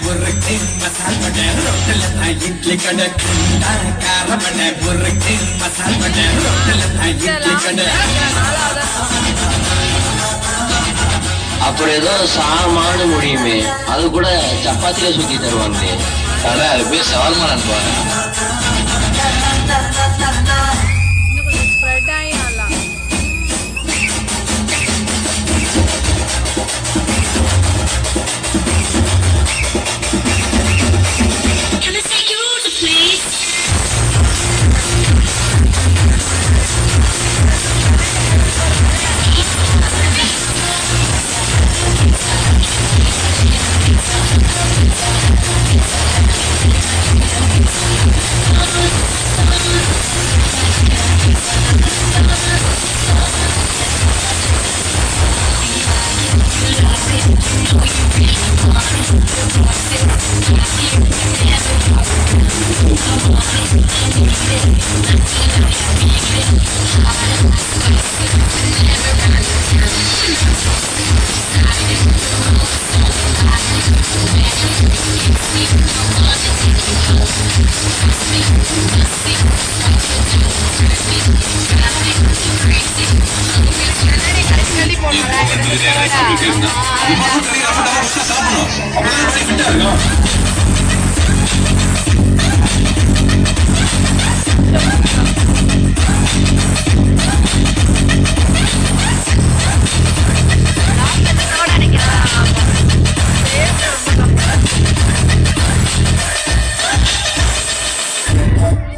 புருக்கு மசால் வடை ரோட்டில் தான் இட்லி கடை காரமடை புருக்கு மசால் வடை ரோட்டில் தான் இட்லி கடை. அப்புறம் ஏதோ சாமானு முடியுமே, அது கூட சப்பாத்தில சுத்தி தருவாங்களே. அது போய் சவால்மா அனுப்புவாங்க.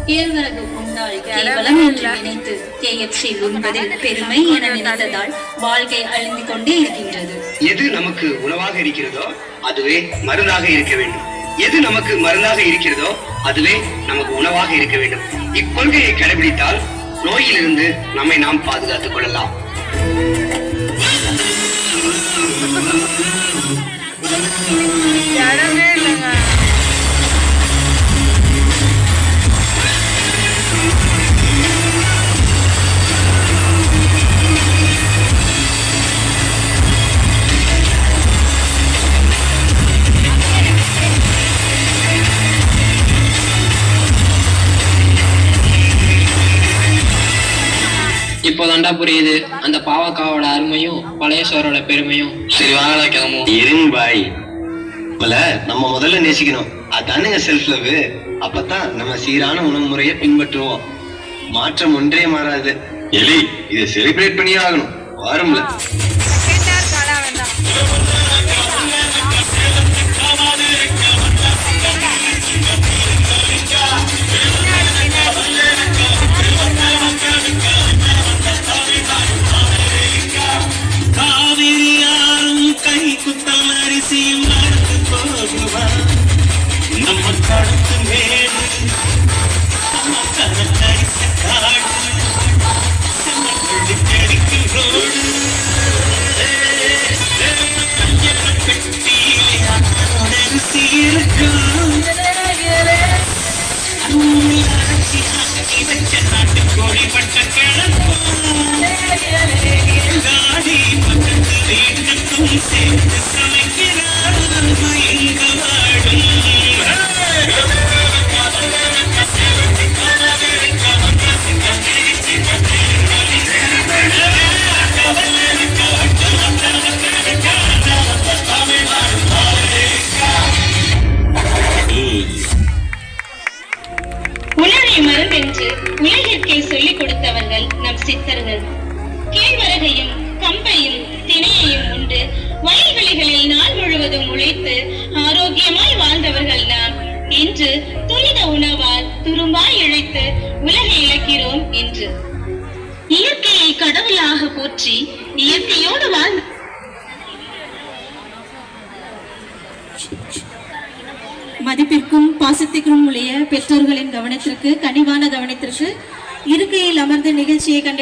கேழ்வரகு உண்டால் கேவலம் என்று நினைத்து KFC உண்பதில் பெருமை என நினைத்ததால் வாழ்க்கை அழிந்து கொண்டே இருக்கின்றது. எது நமக்கு உணவாக இருக்கிறதோ அதுவே மருந்தாக இருக்க வேண்டும். எது நமக்கு மருந்தாக இருக்கிறதோ அதுவே நமக்கு உணவாக இருக்க வேண்டும். இக்கொள்கையை கடைபிடித்தால் நோயிலிருந்து நம்மை நாம் பாதுகாத்துக் கொள்ளலாம். இப்போதாண்டா புரியுது அந்த பாவக்காவோட அருமையும் பழைய சோரோட பெருமையும். சரி வாங்கடா கிளம்பும். இரும்பாய் நம்ம முதல்ல நேசிக்கணும். அதானுங்க செல்ஃப் லவ். அப்பதான் நம்ம சீரான உணவு முறையை பின்பற்றுவோம். மாற்றம் ஒன்றே மாறாது. எலி இதை செலிப்ரேட் பண்ணியே ஆகணும். வாரும்ல மருந்தென்று உலகிற்கே சொல்லிக் கொடுத்தவர்கள் நம் சித்தர்கள். கேழ்வரகையும் கம்பையும் திணையையும் உண்டு வயல்வெளிகளில் நாள் முழுவதும் உழைத்து ஆரோக்கியமாய் வாழ்ந்தவர்கள் நாம் இன்று துரித உணவால் துரும்பாய் இழைத்து உலகை இழக்கிறோம் என்று. இயற்கையை கடவுளாக போற்றி இயற்கையோடு வாழ்ந்த மதிப்பிற்கும் பாசத்திற்கும் உடைய பெற்றோர்களின் கவனத்திற்கு கனிவான கவனத்திற்கு இருக்கையில் அமர்ந்து நிகழ்ச்சியை கண்ட